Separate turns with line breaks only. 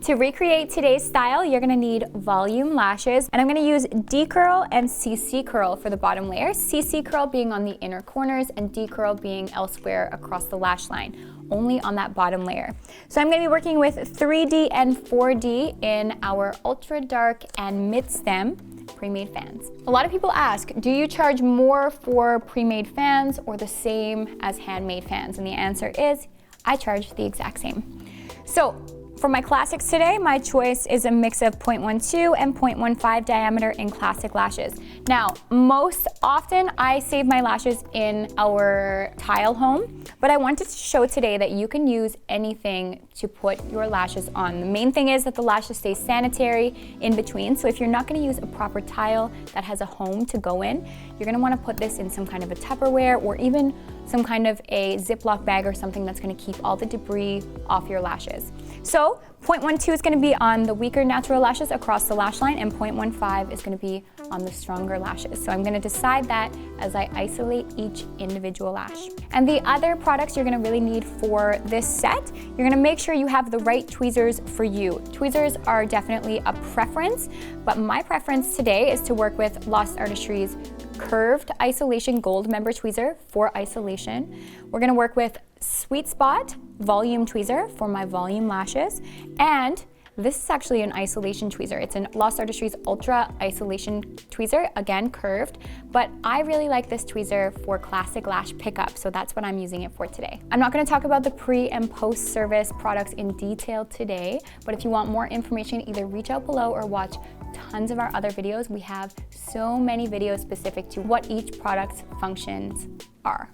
To recreate today's style, you're gonna need volume lashes, and I'm gonna use D-curl and CC curl for the bottom layer, CC curl being on the inner corners and D-curl being elsewhere across the lash line, only on that bottom layer. So I'm gonna be working with 3D and 4D in our ultra dark and mid stem pre-made fans. A lot of people ask, do you charge more for pre-made fans or the same as handmade fans? And the answer is, I charge the exact same. So for my classics today, my choice is a mix of 0.12 and 0.15 diameter in classic lashes. Now, most often I save my lashes in our tile home, but I wanted to show today that you can use anything to put your lashes on. The main thing is that the lashes stay sanitary in between, so if you're not gonna use a proper tile that has a home to go in, you're gonna wanna put this in some kind of a Tupperware or even some kind of a Ziploc bag or something that's gonna keep all the debris off your lashes. So 0.12 is gonna be on the weaker natural lashes across the lash line, and 0.15 is gonna be on the stronger lashes. So I'm gonna decide that as I isolate each individual lash. And the other products you're gonna really need for this set, you're gonna make sure you have the right tweezers for you. Tweezers are definitely a preference, but my preference today is to work with Lost Artistry's curved isolation gold member tweezer for isolation. We're gonna work with Sweet Spot volume tweezer for my volume lashes, and this is actually an isolation tweezer. It's an Lost Artistry's Ultra Isolation tweezer, again curved, but I really like this tweezer for classic lash pickup, so that's what I'm using it for today. I'm not gonna talk about the pre and post service products in detail today, but if you want more information, either reach out below or watch tons of our other videos. We have so many videos specific to what each product's functions are.